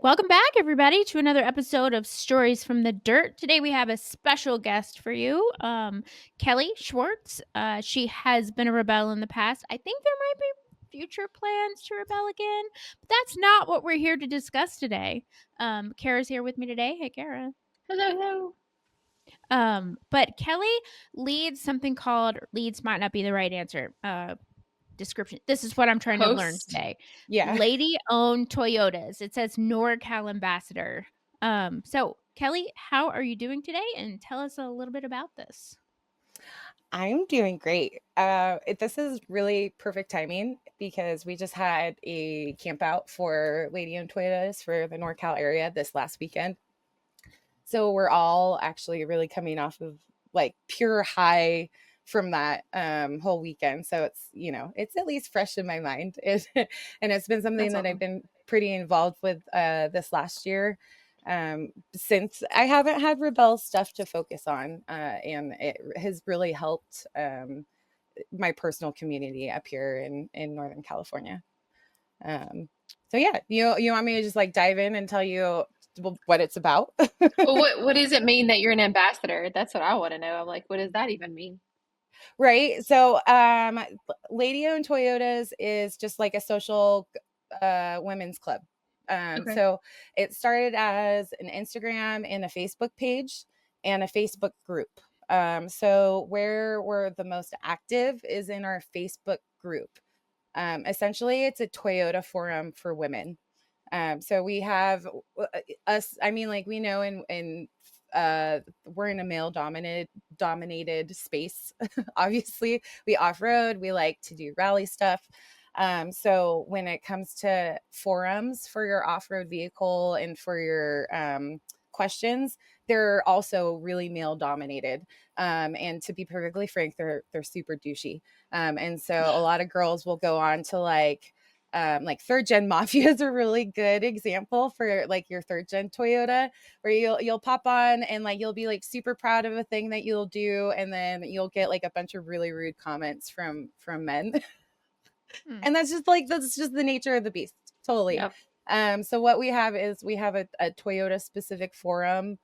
welcome back, everybody, to another episode of Stories from the Dirt. Today we have a special guest for you, Kelly Schwartz. She has been a rebel in the past. I think there might be future plans to rebel again, but that's not what we're here to discuss today. Kara's here with me today. Hey, Kara. Hello. But Kelly leads might not be the right answer. Description. This is what I'm trying to learn Host. today. Yeah. Lady-owned Toyotas. It says NORCAL ambassador. So Kelly, how are you doing today? And tell us a little bit about this. I'm doing great. This is really perfect timing because we just had a camp out for Lady owned Toyotas for the NorCal area this last weekend. So we're all actually really coming off of like pure high from that whole weekend. So it's at least fresh in my mind. And it's been something That's that I've awesome. been pretty involved with this last year. Since I haven't had Rebel stuff to focus on, and it has really helped my personal community up here in Northern California. So yeah, you want me to just like dive in and tell you what it's about? Yeah. Right. What does it mean that you're an ambassador? That's what I want to know. I'm like, what does that even mean? So Lady Owned Toyotas is just like a social women's club. Okay. So it started as an Instagram and a Facebook page and a Facebook group. So where we're the most active is in our Facebook group. Essentially, it's a Toyota forum for women. So we have us. I mean, like we know in we're in a male dominated space. Obviously, we off road. We like to do rally stuff. So when it comes to forums for your off road vehicle and for your questions, they're also really male dominated. And to be perfectly frank, they're super douchey. And so a lot of girls will go on to like third gen mafia is a really good example for like your third gen Toyota, where you'll pop on and like you'll be like super proud of a thing that you'll do, and then you'll get like a bunch of really rude comments from men. Hmm. And that's just the nature of the beast, totally. Yep. So what we have is we have a Toyota specific forum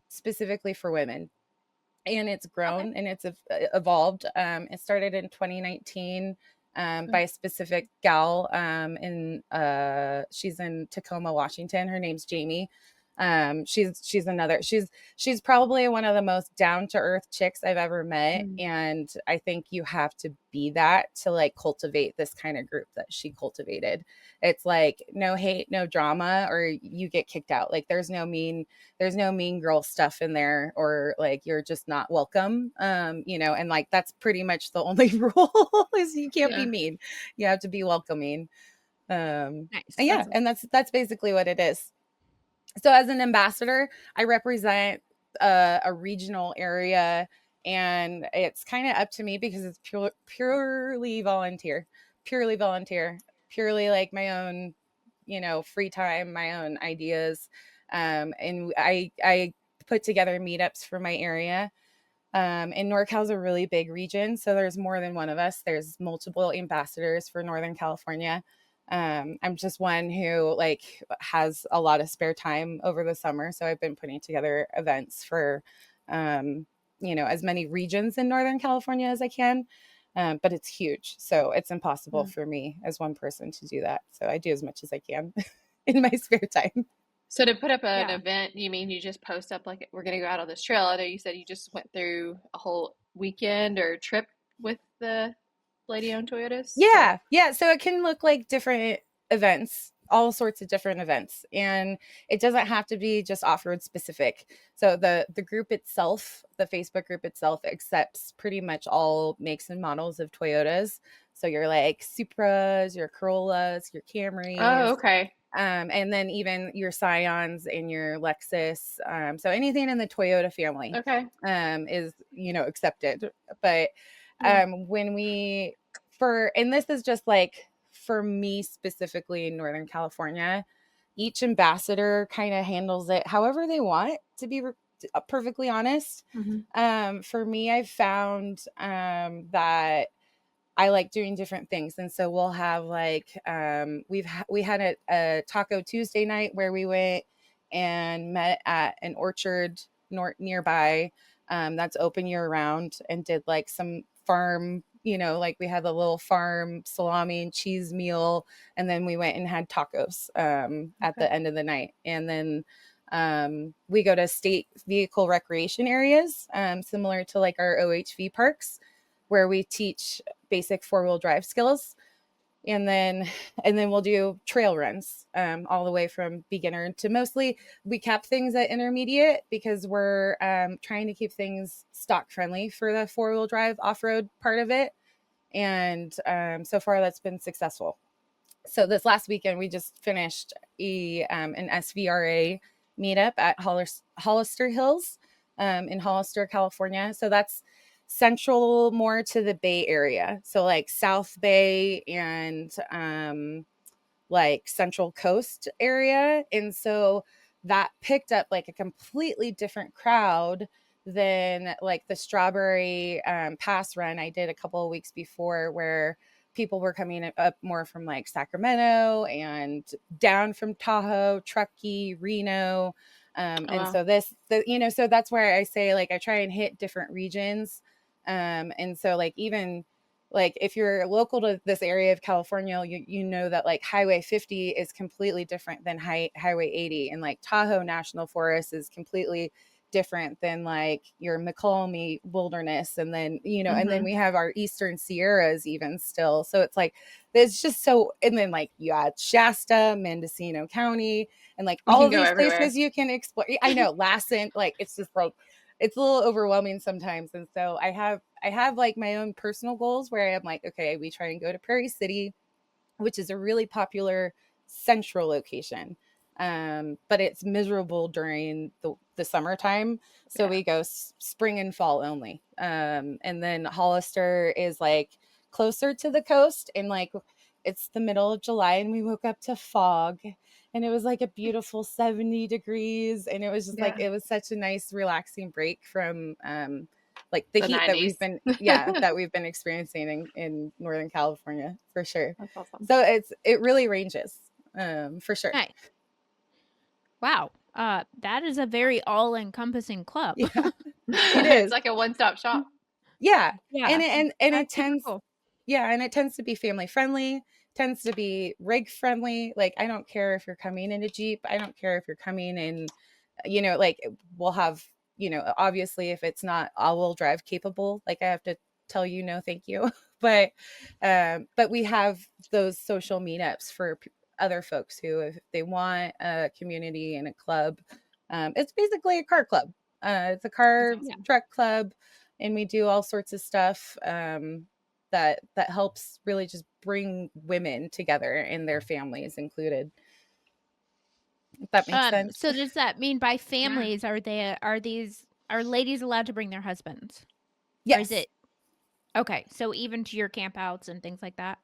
specifically for women, and it's Okay. grown and it's evolved. It started in 2019 by a specific gal in she's in Tacoma, Washington. Her name's Jamie. She's probably one of the most down to earth chicks I've ever met, Mm. and I think you have to be that to like cultivate this kind of group that she cultivated. It's like no hate, no drama, or you get kicked out. Like there's no mean girl stuff in there, or like you're just not welcome. And like that's pretty much the only rule is you can't be Yeah. mean. You have to be welcoming. Nice. And yeah, That's and that's basically what it is. So as an ambassador, I represent a regional area, and it's kind of up to me because it's purely volunteer, purely like my own, free time, my own ideas. And I put together meetups for my area. And NorCal is a really big region, so there's more than one of us. There's multiple ambassadors for Northern California. I'm just one who like has a lot of spare time over the summer, so I've been putting together events for, as many regions in Northern California as I can. But it's huge, so it's impossible Mm. for me as one person to do that. So I do as much as I can in my spare time. So to put up an Yeah. event, you mean you just post up like we're gonna go out on this trail? I know you said you just went through a whole weekend or trip with the lady-owned Toyotas. So Yeah, yeah. So it can look like different events, all sorts of different events, and it doesn't have to be just off-road specific. So the group itself, the Facebook group itself, accepts pretty much all makes and models of Toyotas. So you're like Supras, your Corollas, your oh, Camrys, okay. and then even your Scions and your Lexus. So anything in the Toyota family Okay. is accepted. But Yeah. when we for and this is just like for me specifically in Northern California, each ambassador kind of handles it however they want, to be perfectly honest. Hmm. For me, I've found that I like doing different things. And so we'll have like we had a Taco Tuesday night where we went and met at an orchard nearby that's open year round, and did like some farm, like we had a little farm salami and cheese meal, and then we went and had tacos at Okay. the end of the night. And then we go to state vehicle recreation areas, similar to like our OHV parks, where we teach basic four-wheel drive skills. And then we'll do trail runs, all the way from beginner to mostly. We cap things at intermediate because we're trying to keep things stock friendly for the four-wheel drive off-road part of it. And so far that's been successful. So this last weekend we just finished an SVRA meetup at Hollister Hills, in Hollister, California. So that's central, more to the Bay Area. So like South Bay and like Central Coast area. And so that picked up like a completely different crowd than like the Strawberry Pass run I did a couple of weeks before, where people were coming up more from like Sacramento and down from Tahoe, Truckee, Reno. Oh, And wow. so so that's where I say like I try and hit different regions. And so like even like if you're local to this area of California, you know that like Highway 50 is completely different than Highway 80, and like Tahoe National Forest is completely different than like your McCallum Wilderness, and then and then we have our Eastern Sierras even still. So it's like there's just so, and then like you add Shasta, Mendocino County, and like We all can of go these everywhere. places you can explore. I know, Lassen, like it's just like it's a little overwhelming sometimes. And so I have like my own personal goals where I'm like, okay, we try and go to Prairie City, which is a really popular central location. But it's miserable during the summertime. So Yeah. we go spring and fall only. And then Hollister is like closer to the coast, and like it's the middle of July and we woke up to fog, and it was like a beautiful 70 degrees. And it was just like, Yeah. it was such a nice, relaxing break from like the The heat that 90s. we've been experiencing in Northern California for sure. That's awesome. So it really ranges, for sure. Nice. Wow. That is a very all-encompassing club. Yeah, it It's is. like a one-stop shop. Yeah, Yeah, and it that's super tends, cool. yeah, and it tends to be family friendly, tends to be rig friendly. Like I don't care if you're coming in a Jeep, I don't care if you're coming in, like we'll have, obviously if it's not all-wheel drive capable, like I have to tell you no, thank you. But we have those social meetups for other folks who, if they want a community and a club, it's basically a car club. It's a That's car awesome. truck club, and we do all sorts of stuff that helps really just bring women together and their families included. If that makes sense. So does that mean by Yeah. families, are ladies allowed to bring their husbands? Or is Yes. it okay, so even to your campouts and things like that?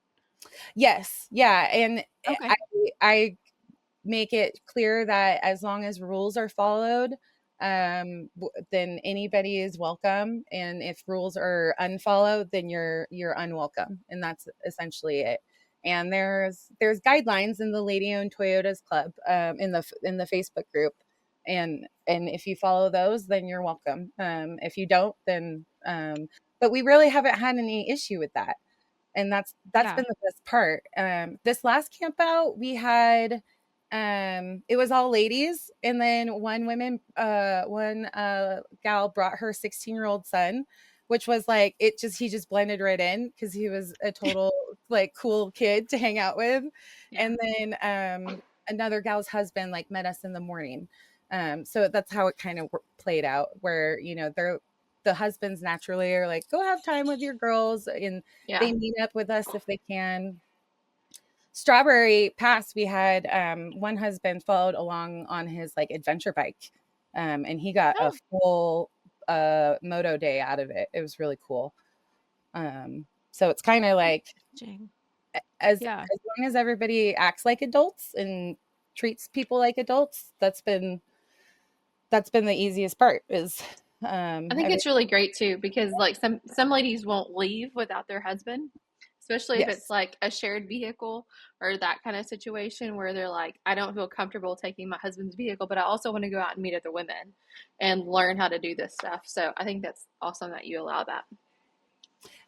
Yes. Yeah. And Okay. I make it clear that as long as rules are followed, then anybody is welcome. And if rules are unfollowed, then you're unwelcome. And that's essentially it. And there's guidelines in the Lady Owned Toyotas Club, in the Facebook group. And if you follow those, then you're welcome. If you don't, then but we really haven't had any issue with that, and that's Yeah. been the best part. This last camp out we had, it was all ladies, and then one gal brought her 16-year-old son, which was like, he just blended right in because he was a total like cool kid to hang out with. Yeah. And then another gal's husband like met us in the morning. So that's how it kind of played out, where the husbands naturally are like, go have time with your girls, and Yeah. they meet up with us if they can. Strawberry Pass, we had one husband followed along on his like adventure bike, and he got a Oh, full moto day out of it. It was really cool. So it's kind of like, interesting. Yeah. as long as everybody acts like adults and treats people like adults, that's been the easiest part. Is I think every it's really great too because like some ladies won't leave without their husband. especially if it's Yes. like a shared vehicle or that kind of situation where they're like, I don't feel comfortable taking my husband's vehicle, but I also want to go out and meet other women and learn how to do this stuff. So I think that's awesome that you allow that.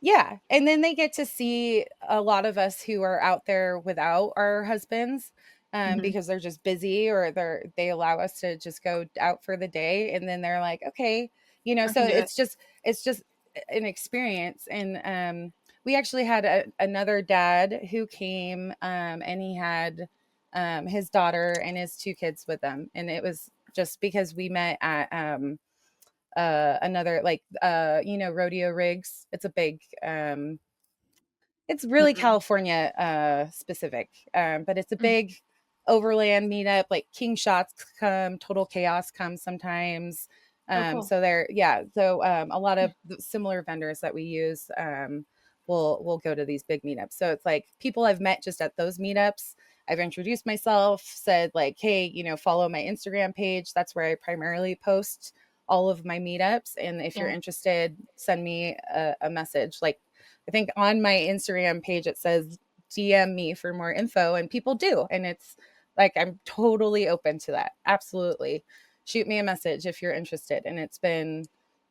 Yeah, and then they get to see a lot of us who are out there without our husbands, Hmm. because they're just busy, or they allow us to just go out for the day, and then they're like, okay, I so can do it. it's just an experience. And we actually had another dad who came, and he had his daughter and his two kids with them, and it was just because we met at another, like, rodeo rigs. It's a big, it's really Mm-mm. California specific, but it's a Mm. big overland meetup. Like King Shots come, Total Chaos comes sometimes. Oh, cool. So there, yeah. So a lot of the similar vendors that we use will go to these big meetups. So it's like people I've met just at those meetups. I've introduced myself, said like, hey, follow my Instagram page. That's where I primarily post all of my meetups. And if you're Yeah. interested, send me a message. Like, I think on my Instagram page it says DM me for more info, and people do. And it's like, I'm totally open to that. Absolutely. Shoot me a message if you're interested. And it's been,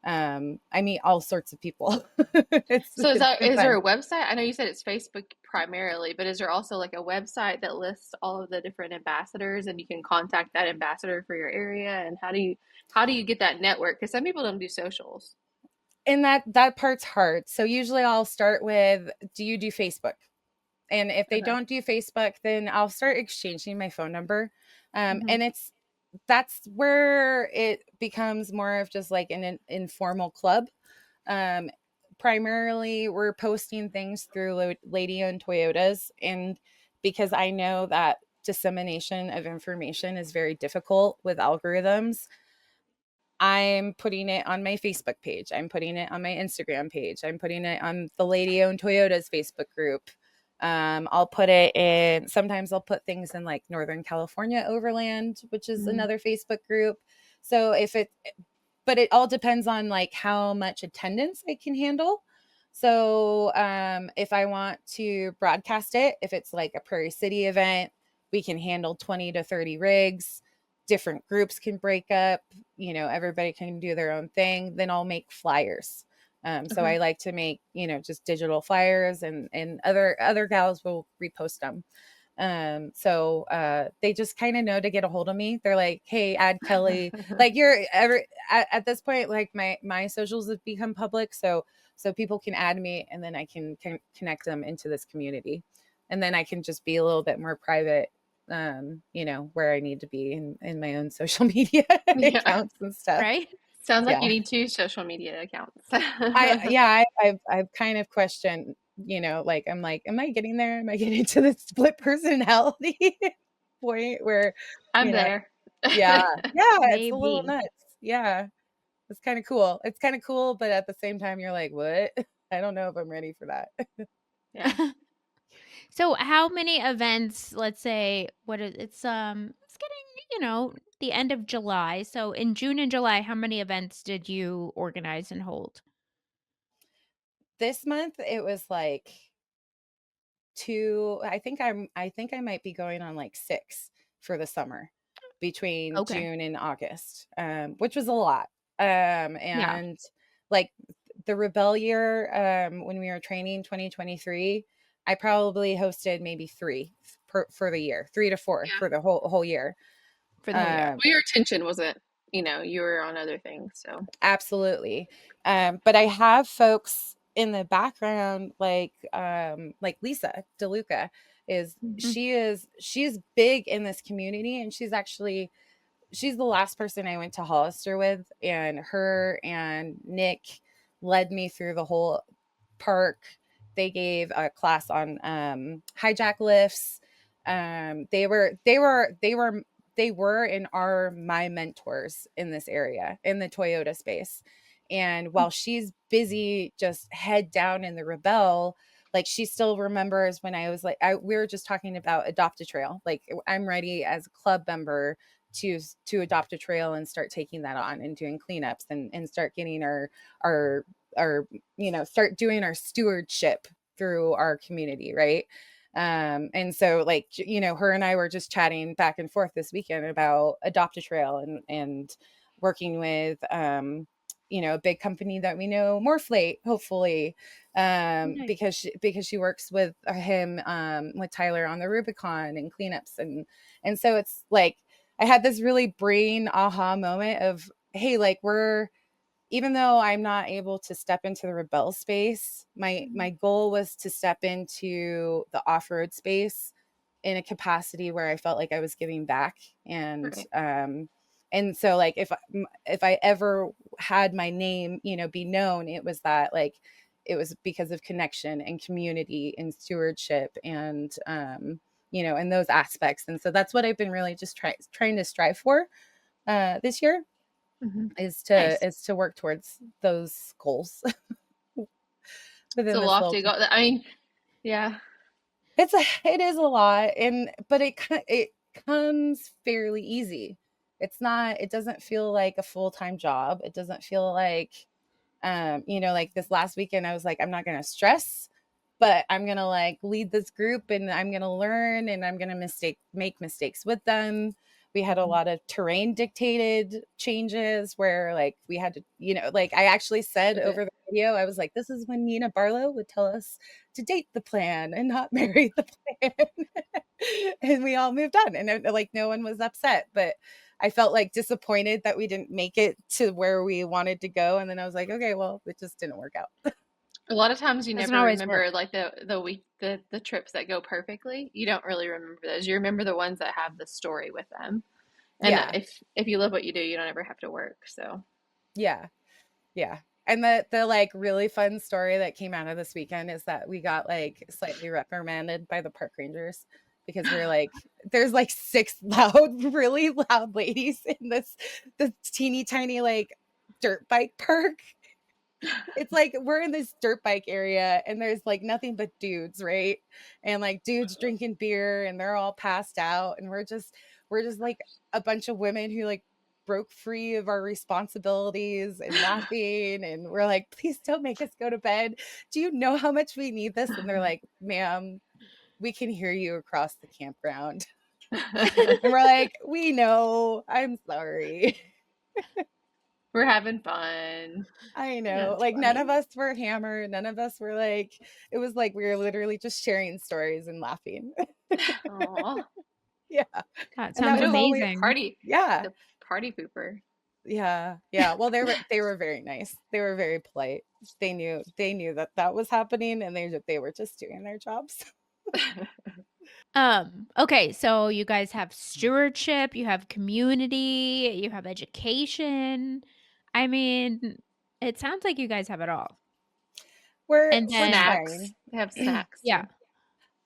I meet all sorts of people. So It's been is there fun. a website? I know you said it's Facebook primarily, but is there also like a website that lists all of the different ambassadors and you can contact that ambassador for your area? And how do you get that network? Because some people don't do socials. And that part's hard. So usually I'll start with, do you do Facebook? And if they Okay. don't do Facebook, then I'll start exchanging my phone number. Hmm. And that's where it becomes more of just like an informal club. Um, Primarily, we're posting things through Lady Owned Toyotas. And because I know that dissemination of information is very difficult with algorithms, I'm putting it on my Facebook page. I'm putting it on my Instagram page. I'm putting it on the Lady Owned Toyotas Facebook group. I'll put it in, sometimes I'll put things in like Northern California Overland, which is Hmm. another Facebook group. So but it all depends on like how much attendance I can handle. So if I want to broadcast it, if it's like a Prairie City event, we can handle 20 to 30 rigs. Different groups can break up, everybody can do their own thing. Then I'll make flyers. So Okay. I like to make, just digital flyers, and other gals will repost them. So they just kind of know to get a hold of me. They're like, hey, add Kelly. Like, you're ever at this point, like my socials have become public. So people can add me, and then I can connect them into this community. And then I can just be a little bit more private, where I need to be in my own social media Yeah. accounts and stuff. Right? Sounds like you Yeah. need two social media accounts. I've kind of questioned, like, I'm like, am I getting there? Am I getting to the split personality point where, I'm you know, there. yeah, yeah, it's a little Maybe. nuts. Yeah, it's kind of cool. It's kind of cool, but at the same time, you're like, what? I don't know if I'm ready for that. Yeah. So how many events, let's say it's getting, the end of July. So in June and July, how many events did you organize and hold? This month, it was like two. I think I might be going on like six for the summer between Okay. June and August, which was a lot. Yeah. And like the Rebel year, when we were training 2023, I probably hosted maybe three for the year, 3 to 4 Yeah. for the whole year. For the whole year. Um, Well, your attention wasn't, you were on other things. So, Absolutely. But I have folks in the background, like Lisa DeLuca Mhm. she's big in this community, and she's the last person I went to Hollister with, and her and Nick led me through the whole park. They gave a class on hijack lifts. They were and are my mentors in this area, in the Toyota space. And while she's busy just head down in the Rebel, like, she still remembers when I was like, we were just talking about adopt a trail. Like, I'm ready as a club member to adopt a trail and start taking that on and doing cleanups, and start getting our start doing our stewardship through our community, right? And so like, her and I were just chatting back and forth this weekend about Adopt a Trail and working with a big company that we know, Morphlate, hopefully, Nice. because she works with him, with Tyler on the Rubicon and cleanups, and so it's like I had this really brain aha moment of, hey, like we're even though I'm not able to step into the rebel space, my goal was to step into the off-road space in a capacity where I felt like I was giving back. Right. And so like if I ever had my name, be known, it was that, like, it was because of connection and community and stewardship and and those aspects. And so that's what I've been really just trying to strive for this year, Mm-hmm. is Nice. to work towards those goals It's within a this little. lofty goal. I mean, yeah. It is a lot, but it comes fairly easy. It doesn't feel like a full-time job. It doesn't feel like, like this last weekend, I was like, I'm not going to stress, but I'm going to like lead this group and I'm going to learn and I'm going to make mistakes with them. We had a Mm-hmm. lot of terrain dictated changes where like we had to, like I actually said Pivot. over the video, I was like, this is when Nina Barlow would tell us to date the plan and not marry the plan. And we all moved on, and like no one was upset, but I felt like disappointed that we didn't make it to where we wanted to go. And then I was like, okay, well, it just didn't work out. A lot of times you Doesn't never always work. remember like the trips that go perfectly. You don't really remember those. You remember the ones that have the story with them. And Yeah. if you love what you do, you don't ever have to work. So Yeah. Yeah. And the like really fun story that came out of this weekend is that we got like slightly reprimanded by the park rangers because we're like, there's like six really loud ladies in this teeny tiny like dirt bike park. It's like we're in this dirt bike area and there's like nothing but dudes, right? And like dudes drinking beer and they're all passed out, and we're just like a bunch of women who like broke free of our responsibilities and laughing, and we're like, please don't make us go to bed. Do you know how much we need this? And they're like, ma'am, we can hear you across the campground. And we're like, we know, I'm sorry. we're having fun. I know. That's Like none of funny. us were hammered. None of us were like, it was like we were literally just sharing stories and laughing. Aw. Yeah. That And that sounds Way was to all amazing. party yeah. the party pooper. Yeah. Yeah. Well, they were very nice. They were very polite. They knew that that was happening, and they were just doing their jobs. Okay, so you guys have stewardship, you have community, you have education. I mean, it sounds like you guys have it all. We're And we're then Snacks. trying. They have snacks yeah. too.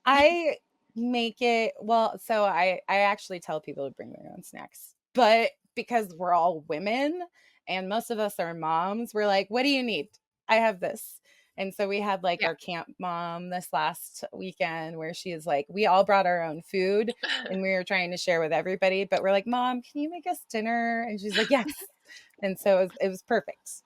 I make it well, so I actually tell people to bring their own snacks. But because we're all women and most of us are moms, we're like, what do you need? I have this. And so we had like Yeah. our camp mom this last weekend where she is like, we all brought our own food and we were trying to share with everybody, but we're like, Mom, can you make us dinner? And she's like, yes. And so it was perfect.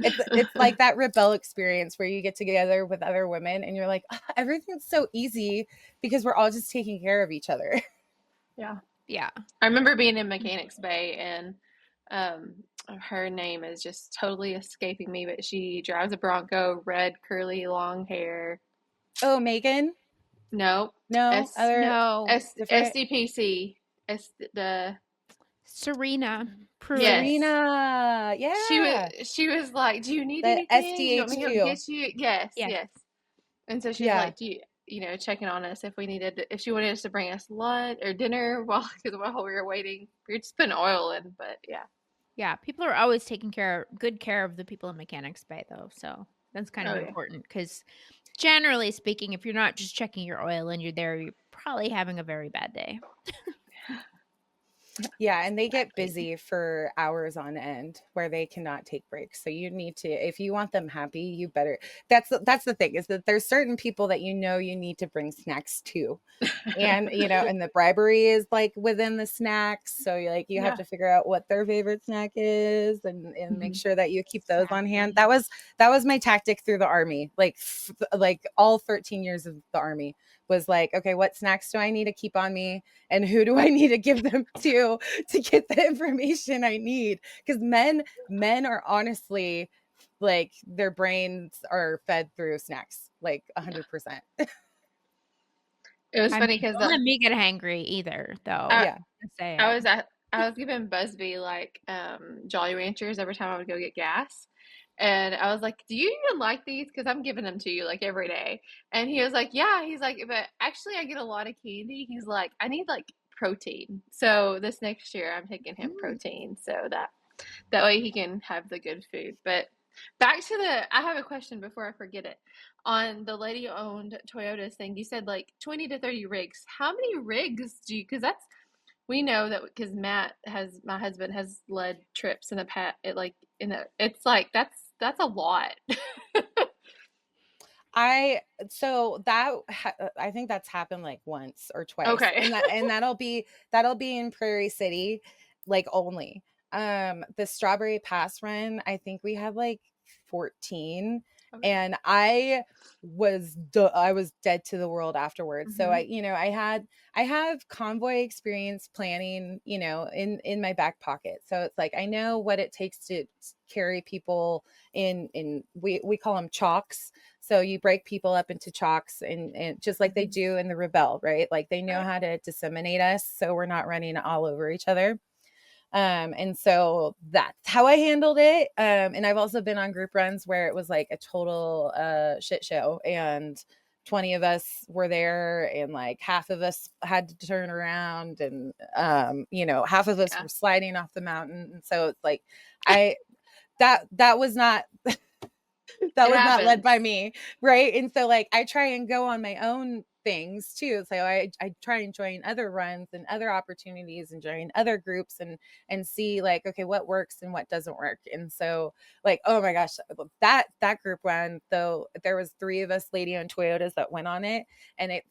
It's like that rebel experience where you get together with other women and you're like, "Ah, everything's so easy because we're all just taking care of each other." Yeah. Yeah. I remember being in Mechanics Bay and um her name is just totally escaping me, but she drives a Bronco, red curly long hair. Oh, Megan? Nope. No, S other No. S different. SDPC. S the Serena Pruitt. yes. Serena. Yeah. She was like, "Do you need The anything? Do you want me to come SDHQ. get you?" Yes, Yes. yes. And so she's Yeah. like, checking on us if she wanted us to bring us lunch or dinner while we were waiting. We were just putting oil in, but yeah. Yeah, people are always taking good care of the people in Mechanics Bay though. So that's kind of Oh yeah. important because generally speaking, if you're not just checking your oil and you're there, you're probably having a very bad day. Yeah, and they get Exactly. busy for hours on end where they cannot take breaks. So you need to, if you want them happy, you better. That's the thing, is that there's certain people that you know you need to bring snacks to, and and the bribery is like within the snacks, so you have Yeah. to figure out what their favorite snack is, and make Mhm. sure that you keep those on hand. Exactly. That was my tactic through the army, like all 13 years of the army, was like, okay, what snacks do I need to keep on me, and who do I need to give them to get the information I need, because men are honestly, like, their brains are fed through snacks, like Yeah. 100%. It was I mean, funny because don't let me get hangry either, though. I Yeah. Just saying. I was at I was giving Busby like Jolly Ranchers every time I would go get gas. And I was like, "Do you even like these? Because I'm giving them to you like every day." And he was like, "Yeah." He's like, "But actually, I get a lot of candy." He's like, "I need like protein." So this next year, I'm taking him Mm. protein so that way he can have the good food. But back to I have a question before I forget it. On the lady-owned Toyotas thing, you said like 20 to 30 rigs. How many rigs do you? Because that's we know that because my husband has led trips in the past. It's like that's a lot. I so that I think that's happened like once or twice, Okay. and that'll be in Prairie City, like, only. The Strawberry Pass run, I think we had like 14, Okay. and I was dead to the world afterwards. So Hmm. I have convoy experience planning, in my back pocket. So it's like I know what it takes to carry people in we call them chalks. So you break people up into chalks, and just like they Hmm. do in the Rebel, right? Like they know Right. how to disseminate us so we're not running all over each other. And so that's how I handled it. And I've also been on group runs where it was like a total shit show, and 20 of us were there, and like half of us had to turn around, and half of us Yeah. were sliding off the mountain. And so it's like I that was not that It was not led by happens. me, right? And so, like, I try and go on my own things too. So I try and join other runs and other opportunities, and join other groups, and see, like, okay, what works and what doesn't work. And so, like, oh my gosh, that group run, though, there was 3 of us lady on Toyotas that went on it, and it's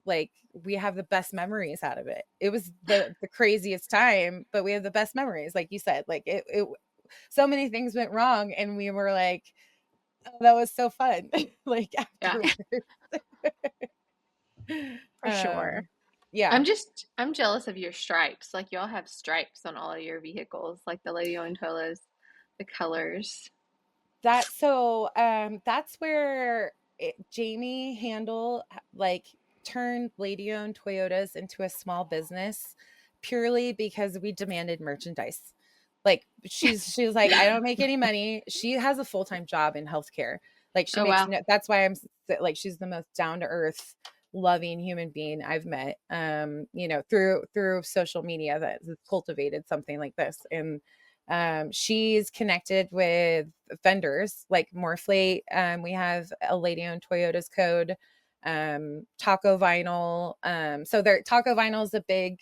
like we have the best memories out of it. It was the craziest time, but we have the best memories, like you said. Like, it so many things went wrong, and we were like, oh, that was so fun. Like, Yeah. afterwards. For sure. um yeah. I'm jealous of your stripes. Like y'all have stripes on all of your vehicles, like the Lady Ointolas, the colors. That's where Jamie Handel, like, turned lady owned Toyotas into a small business purely because we demanded merchandise. Like, she was like, I don't make any money. She has a full-time job in healthcare. Like, she Oh makes wow. no, that's why like, she's the most down to earth, loving human being I've met. Through social media that has cultivated something like this. And she's connected with vendors like Morphlate. We have a lady owned Toyota's code, Taco Vinyl. So Taco Vinyl is a big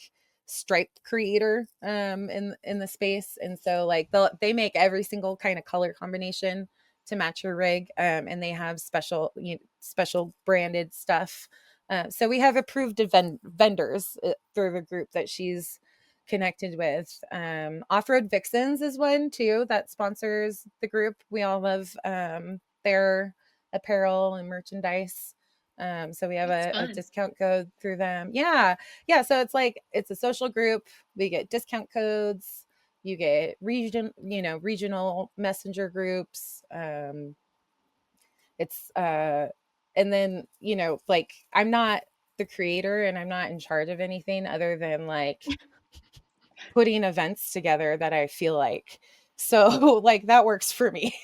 stripe creator in the space, and so, like, they make every single kind of color combination to match your rig, and they have special branded stuff. So we have approved vendors through the group that she's connected with. Off-road Vixens is one too that sponsors the group. We all love their apparel and merchandise. So we have That's a fun. discount code through them. Yeah. Yeah. So it's like, it's a social group. We get discount codes. You get regional messenger groups. It's and then, like, I'm not the creator, and I'm not in charge of anything other than, like, putting events together that I feel like. So, like, that works for me.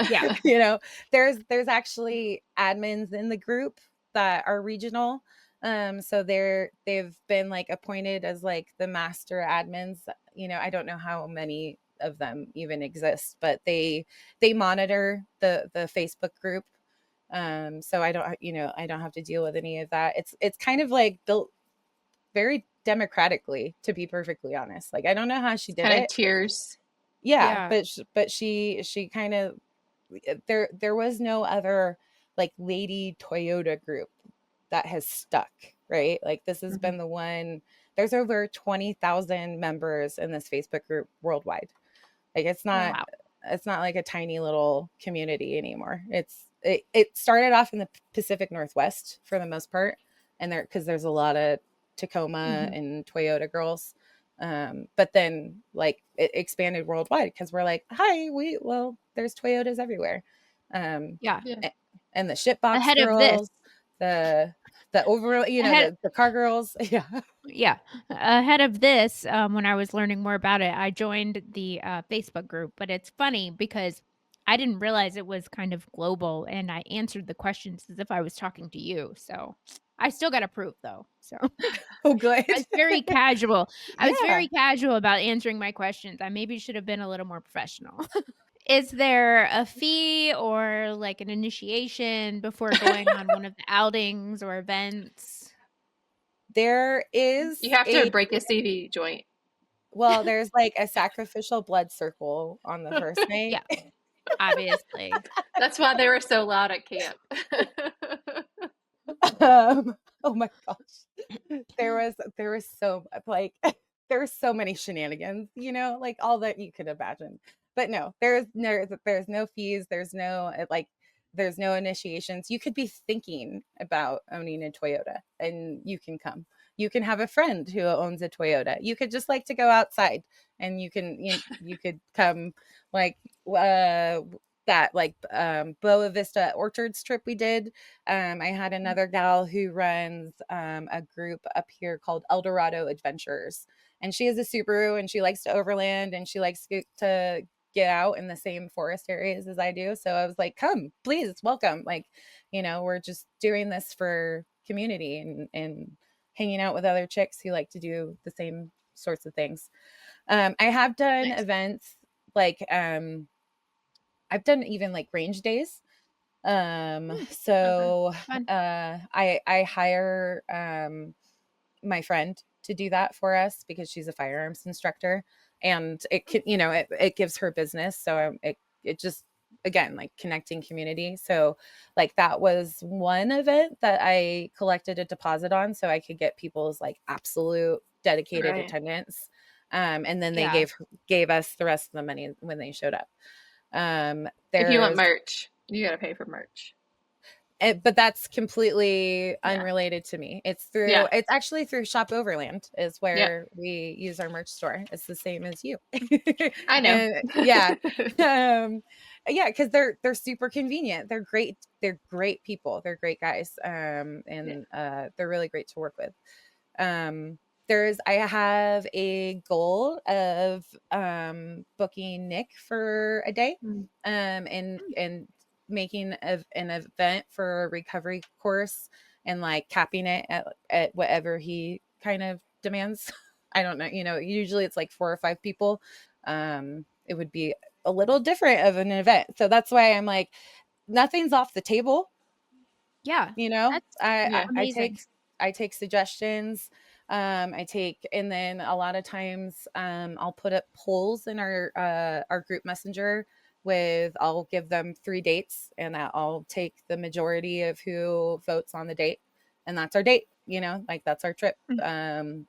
Yeah. you know, there's actually admins in the group that are regional. So they've been, like, appointed as, like, the master admins. I don't know how many of them even exist, but they monitor the Facebook group. So I don't have to deal with any of that. It's kind of like built very democratically, to be perfectly honest. Like, I don't know how she did Kind of it. tiers. Yeah, Yeah. but she kind of, there was no other like lady Toyota group that has stuck, right? Like, this has Mhm. been the one. There's over 20,000 members in this Facebook group worldwide. Like, Wow. it's not like a tiny little community anymore. It started off in the Pacific Northwest for the most part, and because there's a lot of Tacoma Mhm. and Toyota girls. But then like it expanded worldwide because we're like, hi, there's Toyotas everywhere. Um, Yeah. Yeah. and the shitbox Ahead of this. girls, the over, Ahead the car girls. Yeah. Yeah. Ahead of this, when I was learning more about it, I joined the Facebook group. But it's funny because I didn't realize it was kind of global, and I answered the questions as if I was talking to you. So I still got approved though. So Oh, good. I was very casual. I was Yeah. very casual about answering my questions. I maybe should have been a little more professional. Is there a fee or like an initiation before going on one of the outings or events? There is You have to a break a CV joint. there's like a sacrificial blood circle on the first night. Yeah, obviously. That's why they were so loud at camp. Oh my gosh. There was so like there were so many shenanigans, like all that you could imagine. But no, there's no fees, there's no initiations. You could be thinking about owning a Toyota and you can come. You can have a friend who owns a Toyota. You could just like to go outside and you could come, like that like Boa Vista Orchards trip we did. I had another gal who runs a group up here called Eldorado Adventures, and she has a Subaru and she likes to overland and she likes to get out in the same forest areas as I do. So I was like, come, please, welcome. Like, we're just doing this for community and hanging out with other chicks who like to do the same sorts of things. I have done Nice. events like I've done even like range days. Okay. So Fun. I hire my friend to do that for us because she's a firearms instructor, and it can, it gives her business. So it just, again, like connecting community. So like that was one event that I collected a deposit on so I could get people's like absolute dedicated Right. attendance. And then they Yeah. gave us the rest of the money when they showed up. If you want There's merch, you got to pay for merch. But that's completely Yeah. unrelated to me. Yeah. It's actually through Shop Overland is Yep. where we use our merch store. It's the same as you. I know. And yeah. Um yeah, because they're super convenient. They're great. They're great people. They're great guys. Yeah. And they're really great to work with. I have a goal of booking Nick for a day, Mm. and making an event for a recovery course and like capping it at whatever he kind of demands. I don't know, usually it's like 4 or 5 people. It would be a little different of an event. So that's why I'm like, nothing's off the table. Yeah. That's Yeah. amazing. I take suggestions. And then a lot of times I'll put up polls in our group messenger I'll give them 3 dates, and I'll take the majority of who votes on the date, and that's our date, like that's our trip. Mm.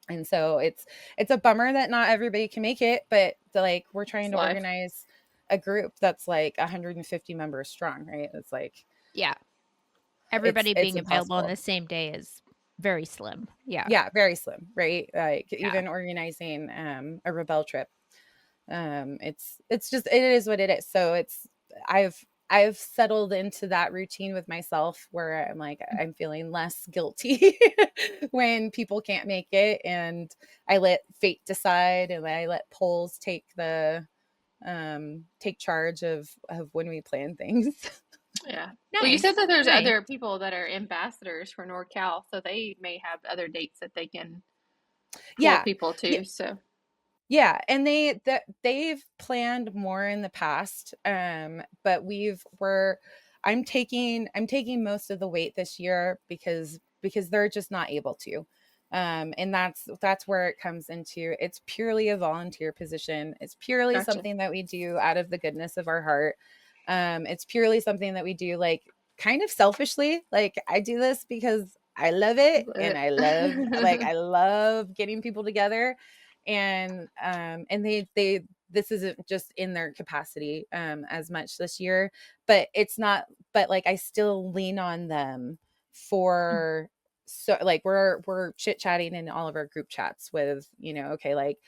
And so it's a bummer that not everybody can make it, but like we're trying It's to live. organize a group that's like 150 members strong, right? It's like Yeah. Everybody it's being available on impossible. the same day is very slim. Yeah. Yeah, very slim, right? Like Yeah. even organizing a rebel trip. It's just, it is what it is. So I've settled into that routine with myself where I'm like, Mm. I'm feeling less guilty when people can't make it, and I let fate decide, and I let polls take charge of when we plan things. Yeah. Well, you said Nice. that there's Nice. other people that are ambassadors for NorCal, so they may have other dates that they can pull Yeah. people Yeah. to. So, Yeah, and they've planned more in the past, but I'm taking most of the weight this year because they're just not able to. And that's where it comes into, it's purely a volunteer position. It's purely Gotcha. something that we do out of the goodness of our heart. It's purely something that we do like kind of selfishly. Like I do this because I love it, and I love getting people together. And they this isn't just in their capacity as much this year, but it's not, but like I still lean on them for, so like we're chit-chatting in all of our group chats with, okay, like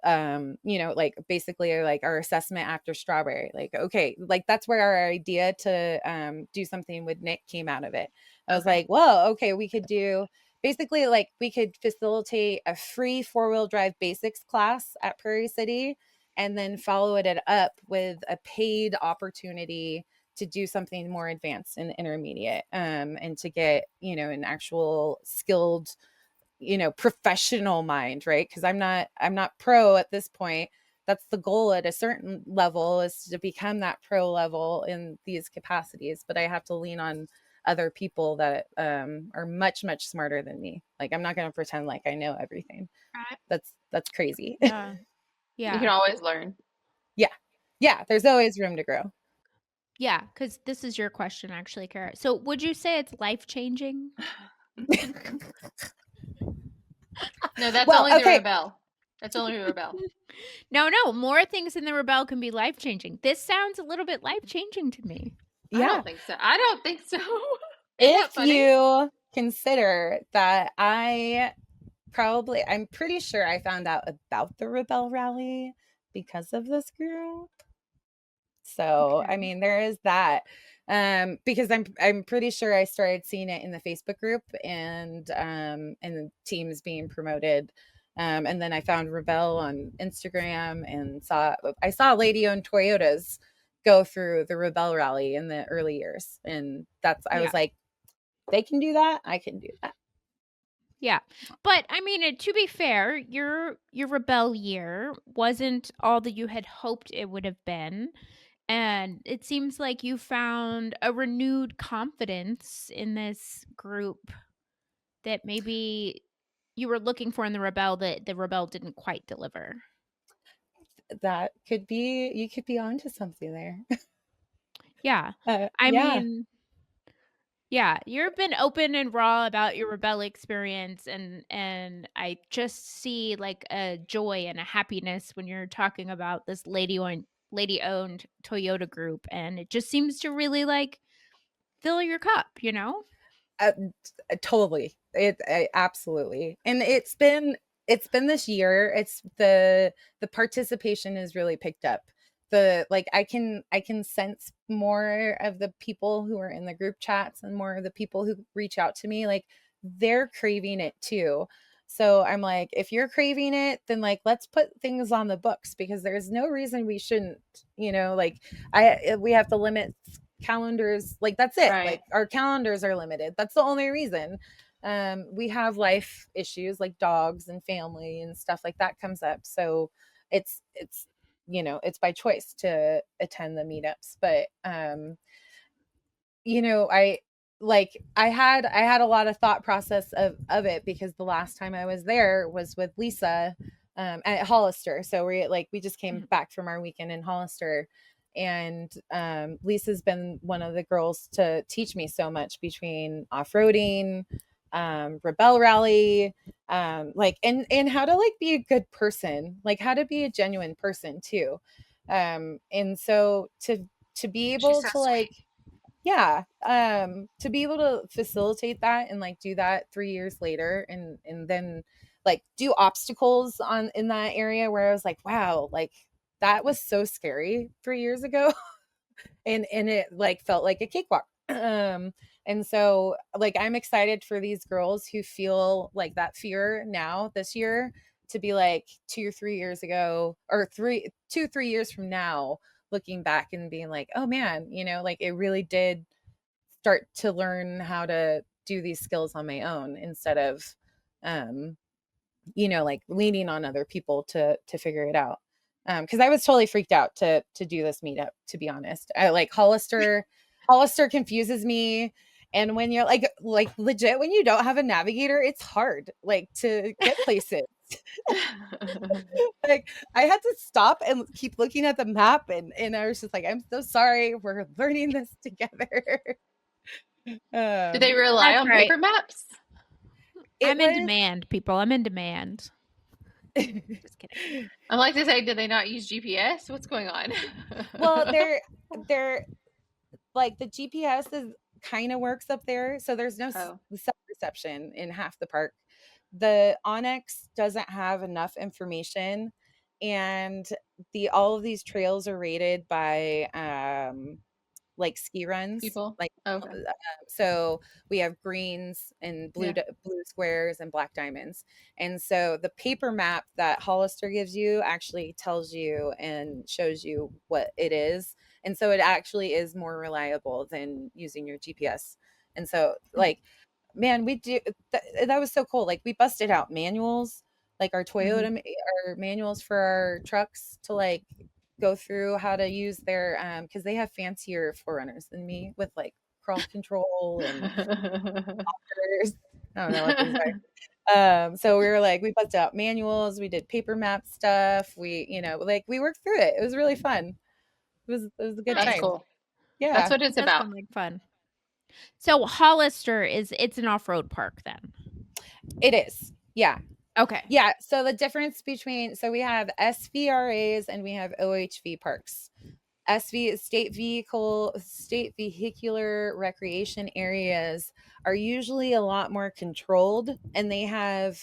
like basically like our assessment after strawberry, like, okay, like that's where our idea to do something with Nick came out of it. I was Okay. like, well, okay, we could do basically like we could facilitate a free 4-wheel drive basics class at Prairie City, and then follow it up with a paid opportunity to do something more advanced and intermediate, and to get, an actual skilled, professional mind, right? Because I'm not pro at this point. That's the goal at a certain level, is to become that pro level in these capacities, but I have to lean on other people that are much much smarter than me. Like I'm not going to pretend like I know everything. Right. That's crazy. Yeah. You Yeah. can always learn. Yeah, there's always room to grow. Yeah. Because this is your question, actually, Kara. So, would you say it's life changing? No, that's Well, only the okay. rebel. That's only the rebel. No, no. More things in the rebel can be life changing. This sounds a little bit life changing to me. I Yeah, don't think so. I don't think so. Isn't that if funny? you consider that I'm pretty sure I found out about the Rebel Rally because of this group. So, I Okay. mean, there is that. Because I'm pretty sure I started seeing it in the Facebook group, and teams being promoted. And then I found Rebel on Instagram, and I saw lady-owned Toyotas go through the Rebel Rally in the early years, and I Yeah. was like, they can do that, I can do that. Yeah. But I mean, to be fair, your rebel year wasn't all that you had hoped it would have been. And it seems like you found a renewed confidence in this group that maybe you were looking for in the rebel that the rebel didn't quite deliver. That could be, you could be onto something there. Yeah. I Yeah. mean, yeah, you've been open and raw about your rebel experience, and I just see like a joy and a happiness when you're talking about this lady owned Toyota group, and it just seems to really like fill your cup, you know? Uh, totally. Absolutely. And it's been this year. It's the participation is really picked up. The like I can sense more of the people who are in the group chats, and more of the people who reach out to me, like they're craving it too. So I'm like, if you're craving it, then like let's put things on the books, because there's no reason we shouldn't, like we have to limit calendars, like that's it, Right. like our calendars are limited, that's the only reason. We have life issues like dogs and family and stuff like that comes up, so it's it's by choice to attend the meetups. But I like I had a lot of thought process of it, because the last time I was there was with Lisa at Hollister. So we just came Mhm. back from our weekend in Hollister, and Lisa's been one of the girls to teach me so much between off-roading, Rebel Rally, like and how to like be a good person, like how to be a genuine person too. And so to be She's able so to sweet. like, yeah, to be able to facilitate that and like do that 3 years later, and then like do obstacles on in that area where I was like, wow, like that was so scary 3 years ago. And it like felt like a cakewalk. And so like I'm excited for these girls who feel like that fear now this year, to be like 2 or 3 years ago, or 3 from now, looking back and being like, oh man, like it really did start to learn how to do these skills on my own, instead of um like leaning on other people to figure it out. Because I was totally freaked out to do this meetup, to be honest. I like Hollister confuses me, And when you're like legit, when you don't have a navigator, it's hard like to get places. Like I had to stop and keep looking at the map, and I was just like, I'm so sorry, we're learning this together. Do they um rely That's on right. paper maps? it I'm in was demand, people. I'm in demand. Just kidding. I'm like to say, do they not use GPS? What's going on? well, they're like the GPS is kind of works up there, so there's no Oh, cell reception in half the park. The Onyx doesn't have enough information, and the all of these trails are rated by like ski runs, people. like Okay. so we have greens and Yeah. blue squares and black diamonds. And so the paper map that Hollister gives you actually tells you and shows you what it is. And so it actually is more reliable than using your GPS. And so like, man, we do that was so cool. Like we busted out manuals, like our Hmm. our manuals for our trucks to like go through how to use their because they have fancier forerunners than me with like crawl control and I don't know what those are. So we were like, we busted out manuals, we did paper map stuff, we, like we worked through it. It was really fun. It was a good That's Nice. time. cool. That's Yeah, what That it's does about. sound like fun. So Hollister it's an off-road park then. it is. Yeah. Okay. Yeah. So the difference between, so we have SVRAs and we have OHV parks. SV state vehicular recreation areas are usually a lot more controlled, and they have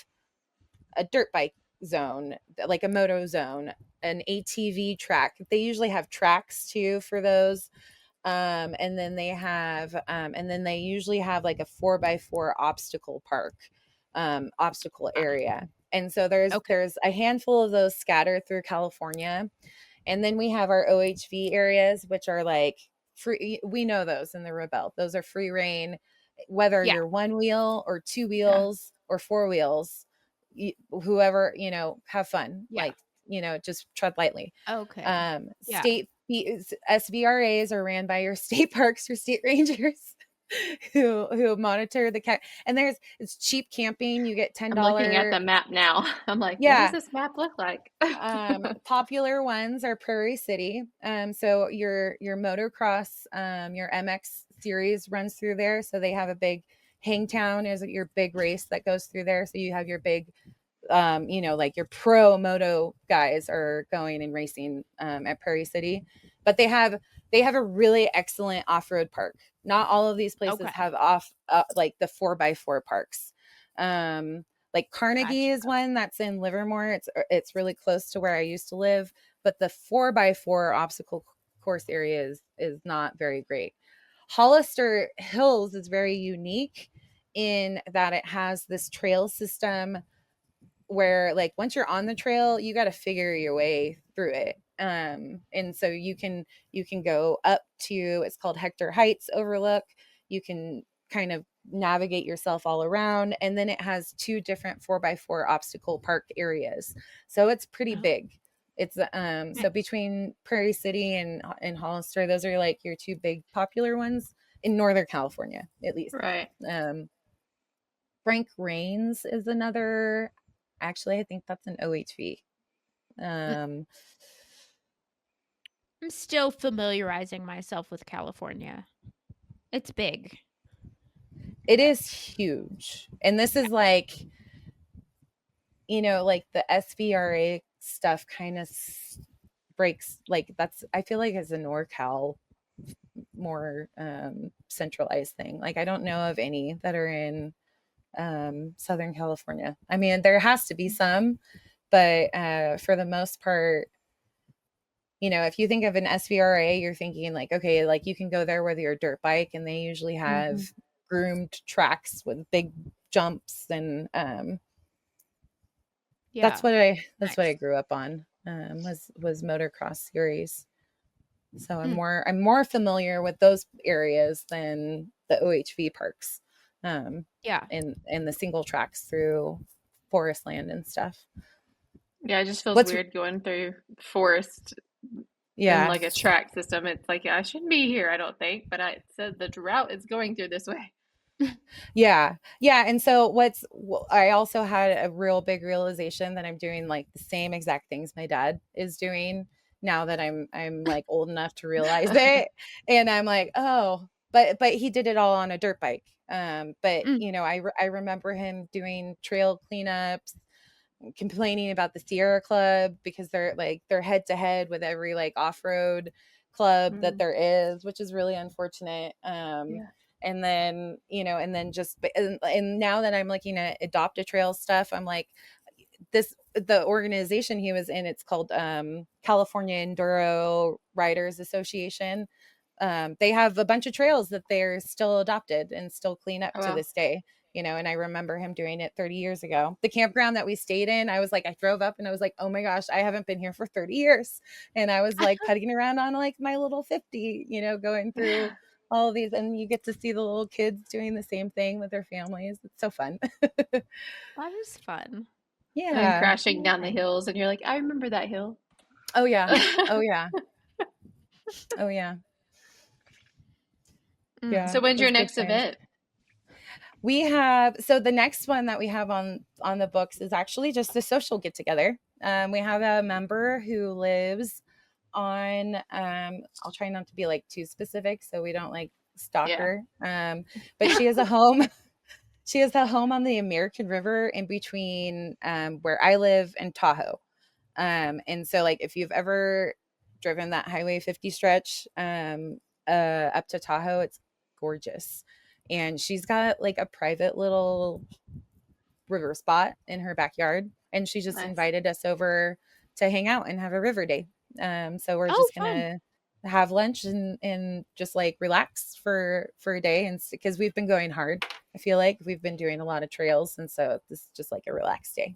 a dirt bike zone, like a moto zone, an ATV track. They usually have tracks too for those. And then they usually have like a 4x4 obstacle park, obstacle area. And so Okay. there's a handful of those scattered through California. And then we have our OHV areas, which are like free. We know those in the Rebel. Those are free reign, whether Yeah. you're one wheel or two Yeah. wheels or four wheels, whoever, have fun. Yeah. Like, just tread lightly. Okay. Yeah. State SVRAs are ran by your state parks or state rangers who monitor the cat. And it's cheap camping. You get I'm looking at $10. the map now. I'm like, what does Yeah. this map look like? Popular ones are Prairie City. So your motocross, your MX series runs through there. So they have a big Hangtown is your big race that goes through there. So you have your big, like your pro moto guys are going and racing at Prairie City. But they have a really excellent off-road park. Not all of these places Okay. have like the 4x4 parks. Like Carnegie Gotcha. is one that's in Livermore. It's really close to where I used to live, but the 4x4 obstacle course area is not very great. Hollister Hills is very unique in that it has this trail system where like once you're on the trail, you got to figure your way through it. And so you can go up to, it's called Hector Heights Overlook. You can kind of navigate yourself all around, and then it has two different 4x4 obstacle park areas, so it's pretty Oh, big. It's so nice. between Prairie City and Hollister, those are like your two big popular ones in Northern California, at least. Right. um Frank Rains is another. Actually, I think that's an OHV. Um, I'm still familiarizing myself with California. It's big. it is huge. And this is like, like the SVRA stuff kind of breaks, like that's, I feel like it's a NorCal more centralized thing. Like I don't know of any that are in Southern California. I mean, there has to be some, but for the most part, if you think of an SVRA, you're thinking like, okay, like you can go there with your dirt bike, and they usually have groomed tracks with big jumps, and Yeah. that's what I Nice. grew up on, was motocross series. So I'm Mm. more familiar with those areas than the OHV parks, Yeah. and the single tracks through forest land and stuff. Yeah, it just feels What's weird going through forest in Yeah. like a track system. It's like, yeah, I shouldn't be here, I don't think, but it says the route is going through this way. Yeah. Yeah. And so I also had a real big realization that I'm doing like the same exact things my dad is doing now that I'm like old enough to realize it. And I'm like, oh, but he did it all on a dirt bike. But Mm, you know, I remember him doing trail cleanups, complaining about the Sierra Club because they're head to head with every like off-road club that Mm, there is, which is really unfortunate. yeah. And then, you know, and then just and now that I'm looking at adopt a trail stuff, I'm like, the organization he was in, it's called California Enduro Riders Association. They have a bunch of trails that they're still adopted and still clean up Oh, to wow. this day, you know. And I remember him doing it 30 years ago. The campground that we stayed in, I was like, I drove up and I was like, oh my gosh, I haven't been here for 30 years. And I was like putting around on like my little 50, you know, going through all of these, and you get to see the little kids doing the same thing with their families. It's so fun. that is fun. And then Yeah. crashing down the hills, and you're like, I remember that hill. Oh yeah. Oh yeah. Oh yeah. Mm. Yeah. So It when's was your good next times. event? We have, so the next one that we have on the books is actually just a social get together. We have a member who lives on I'll try not to be like too specific so we don't like stalk Yeah. her. But she has a home. She has a home on the American River in between where I live and Tahoe. And so like if you've ever driven that Highway 50 stretch up to Tahoe, it's gorgeous. And she's got like a private little river spot in her backyard. And she just Nice. invited us over to hang out and have a river day. So we're Oh, just fun. gonna have lunch and just like relax for a day, and because we've been going hard. I feel like we've been doing a lot of trails, and so this is just like a relaxed day.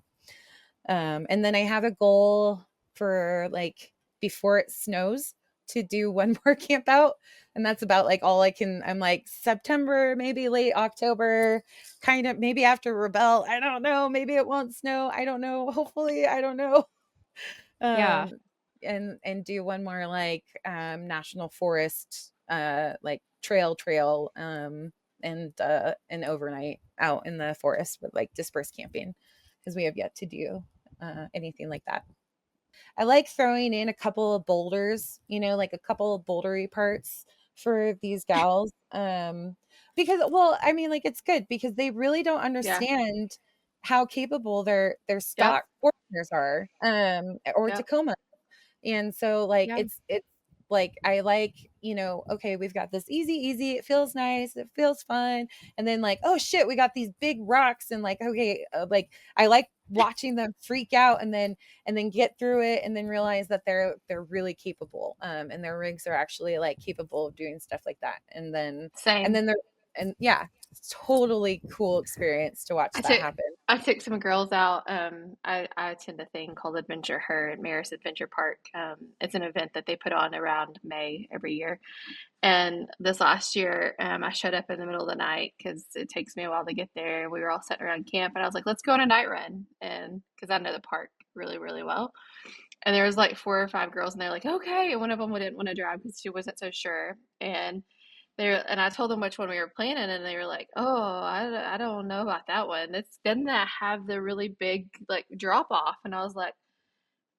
And then I have a goal for like before it snows to do one more camp out. And that's about like all I can. I'm like September, maybe late October, kind of maybe after Rebel. I don't know. Maybe it won't snow. I don't know. Hopefully, I don't know. Yeah. Um, and do one more like national forest like trail and an overnight out in the forest with like dispersed camping because we have yet to do anything like that. I like throwing in a couple of boulders, you know, like a couple of bouldery parts for these gals. Because well, I mean, like it's good because they really don't Yeah. understand how capable their Yep. stock foreigners are, or Yep. Tacoma. And so like Yeah. it's like I like, you know, okay, we've got this easy, it feels nice, it feels fun. And then like, oh shit, we got these big rocks and like, okay, like I like watching them freak out and then get through it and then realize that they're really capable. And their rigs are actually like capable of doing stuff like that. And Same. then they're and yeah, it's totally cool experience to watch I that took happen. I took some girls out. I attend a thing called Adventure Her at Maris Adventure Park. It's an event that they put on around May every year. And this last year, I showed up in the middle of the night because it takes me a while to get there. We were all sitting around camp, and I was like, "Let's go on a night run," and because I know the park really, really well. And there was like 4 or 5 girls, and they're like, "Okay," and one of them didn't want to drive because she wasn't so sure. And I told them which one we were planning, and they were like, "Oh, I don't know about that one. It's doesn't that have the really big like drop off?" And I was like,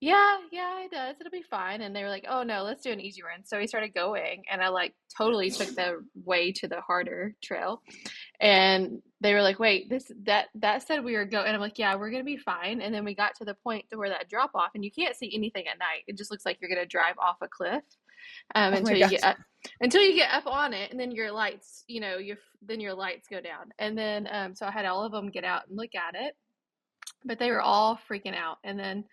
"Yeah, yeah, it does. It'll be fine." And they were like, "Oh no, let's do an easy run." So we started going, and I like totally took the way to the harder trail. And they were like, "Wait, that said we were going." And I'm like, "Yeah, we're gonna be fine." And then we got to the point to where that drop off, and you can't see anything at night. It just looks like you're gonna drive off a cliff Oh my until you get gosh. up, until you get up on it, and then your lights, then your lights go down. And then so I had all of them get out and look at it, but they were all freaking out. And then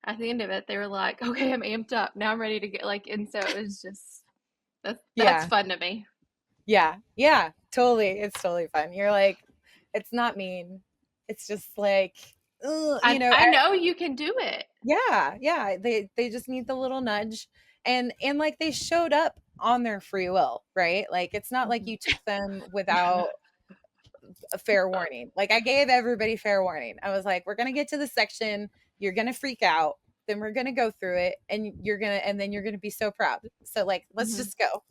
at the end of it, they were like, "Okay, I'm amped up. Now I'm ready to get like." And so it was just that's Yeah. fun to me. Yeah. Yeah. Totally. It's totally fun. You're like, it's not mean. It's just like, ugh, you know, I know you can do it. yeah, yeah. They just need the little nudge. And like they showed up on their free will, right? Like it's not like you took them without a fair warning. Like I gave everybody fair warning. I was like, we're gonna get to the section, you're gonna freak out, then we're gonna go through it, and then you're gonna be so proud. So like, let's Hmm. just go.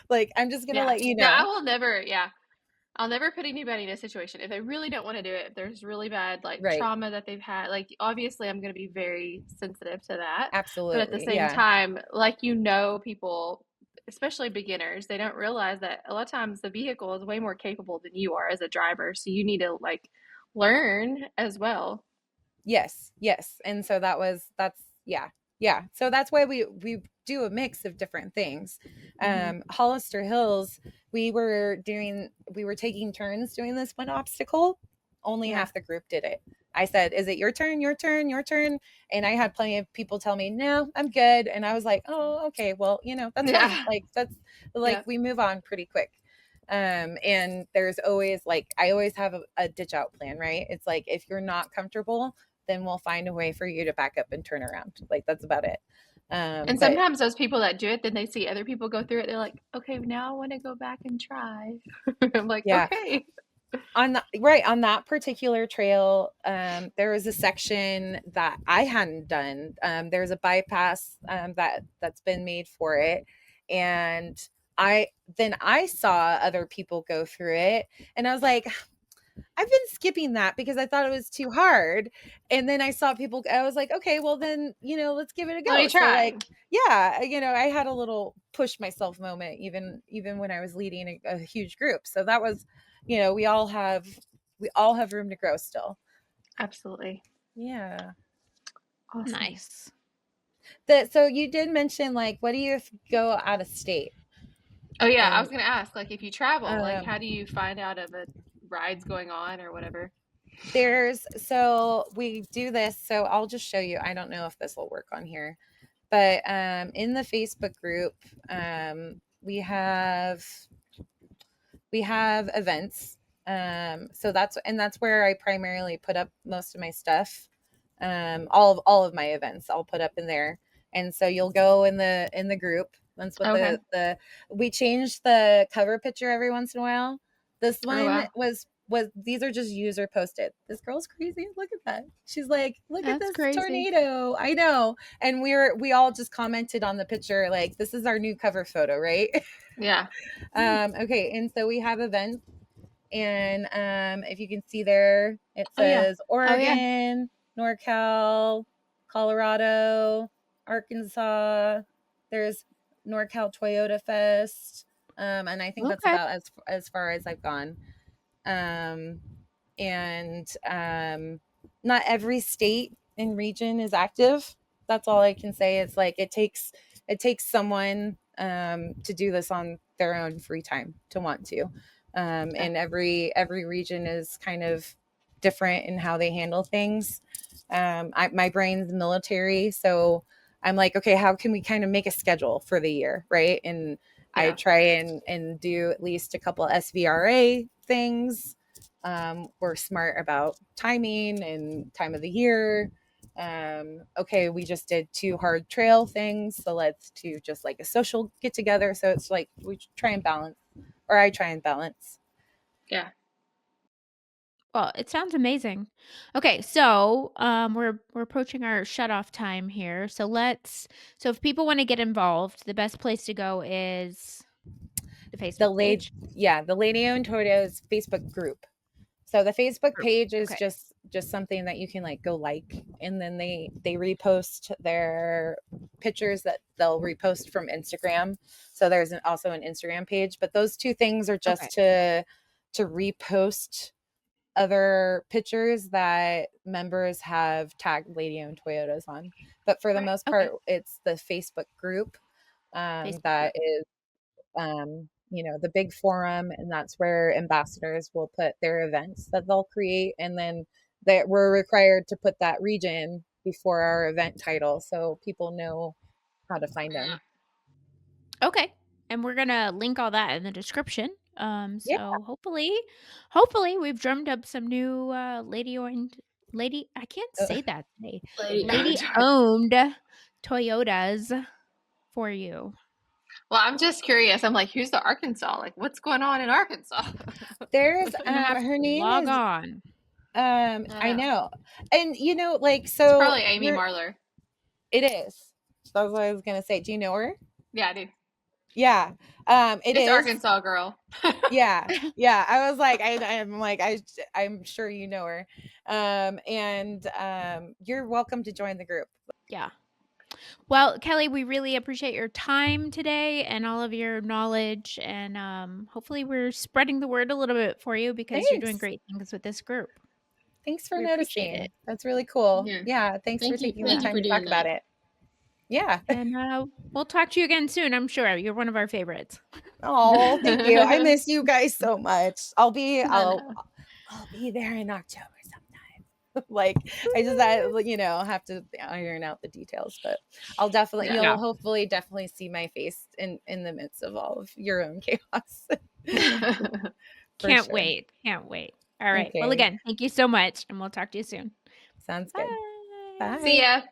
Like I'm just gonna Yeah. let you No, I know. will never. Yeah. I'll never put anybody in a situation if they really don't want to do it. If there's really bad like Right. trauma that they've had, like obviously I'm going to be very sensitive to that. But at the Absolutely. same Yeah. time, like people, especially beginners, they don't realize that a lot of times the vehicle is way more capable than you are as a driver. So you need to like learn as well. Yes, yes. And so that's yeah. Yeah. So that's why we do a mix of different things. Hmm. Hollister Hills, we were taking turns doing this one obstacle. Only Yeah. half the group did it. I said, "Is it your turn? Your turn? Your turn?" And I had plenty of people tell me, "No, I'm good." And I was like, "Oh, okay. Well, that's fine." Yeah. Like that's like Yeah. we move on pretty quick. And there's always like I always have a ditch out plan, right? It's like if you're not comfortable, then we'll find a way for you to back up and turn around. Like that's about it. And But sometimes those people that do it, then they see other people go through it. They're like, okay, now I want to go back and try. I'm like, yeah, okay. on that particular trail, there was a section that I hadn't done. There's a bypass that's been made for it, and I saw other people go through it, and I was like, I've been skipping that because I thought it was too hard. And then I saw people, I was like, okay, well then, let's give it a Let go. me So try. like, yeah, I had a little push myself moment, even when I was leading a huge group. So that was, we all have room to grow still. Absolutely. Yeah. Awesome. Nice. So you did mention like, what do you go out of state? Oh yeah, I And was gonna ask, like, if you travel, like, um, how do you find out if a ride's going on or whatever? so we do this. So I'll just show you. I don't know if this will work on here. But in the Facebook group, we have events. So that's where I primarily put up most of my stuff. All of my events I'll put up in there. And so you'll go in the group. That's what Okay. the we change the cover picture every once in a while. This Oh one wow. was these are just user posted. This girl's crazy. Look at that. She's like, look at That's this crazy. tornado. I know. And we all just commented on the picture like this is our new cover photo, right? Yeah. Okay, and so we have events, and if you can see there, it Oh yeah. says Oh yeah. Oregon, NorCal, Colorado, Arkansas. There's NorCal Toyota Fest, and I think that's Okay. about as far as I've gone. Um, and not every state and region is active. That's all I can say. It's like it takes someone to do this on their own free time to want to. Yeah. And every region is kind of different in how they handle things. My brain's military, so I'm like, okay, how can we kind of make a schedule for the year, right? And I Yeah. try and do at least a couple SVRA things. We're smart about timing and time of the year. Okay, we just did 2 hard trail things, so let's do just like a social get together. So it's like we try and balance, or I try and balance. Yeah. Well, it sounds amazing. Okay, so we're approaching our shut off time here. So if people want to get involved, the best place to go is the The Facebook late, page. yeah, the Lady Owned Toyotas Facebook group. So the Facebook Group. page is Okay. just something that you can like go like, and then they repost their pictures that they'll repost from Instagram. So there's also an Instagram page, but those two things are Okay. just to repost other pictures that members have tagged Lady Owned Toyotas on. But for the Right. most Okay. part, it's the Facebook group Facebook that group. is the big forum, and that's where ambassadors will put their events that they'll create, and then that we're required to put that region before our event title so people know how to find them. Okay. And we're gonna link all that in the description. Yeah. So hopefully we've drummed up some new lady I can't Uh, say that today. Lady Lady Avatar. owned Toyotas for you. Well, I'm just curious. I'm like, who's the Arkansas? Like, what's going on in Arkansas? there's You're gonna have her to name log is on. I I know. know. And like It's so probably Amy you're Marlar. it is. That's what I was gonna say. Do you know her? Yeah, I do. Yeah. It It's is. Arkansas girl. Yeah. Yeah. I was like, I'm like, I'm sure you know her. And you're welcome to join the group. Yeah. Well, Kelly, we really appreciate your time today and all of your knowledge. And hopefully, we're spreading the word a little bit for you because you're doing Thanks. great things with this group. Thanks for We appreciate noticing. it. That's really cool. Yeah. Yeah. Thanks for taking the Thank you time for to talk doing about that. it. Yeah. And we'll talk to you again soon. I'm sure you're one of our favorites. Oh, thank you. I miss you guys so much. I'll be I I'll know. I'll be there in October sometime. Like have to iron out the details, but I'll definitely Yeah. you'll hopefully definitely see my face in the midst of all of your own chaos. For Can't sure. wait. Can't wait. All right. Well, Okay. again, thank you so much, and we'll talk to you soon. Sounds good. Bye. See Bye. ya.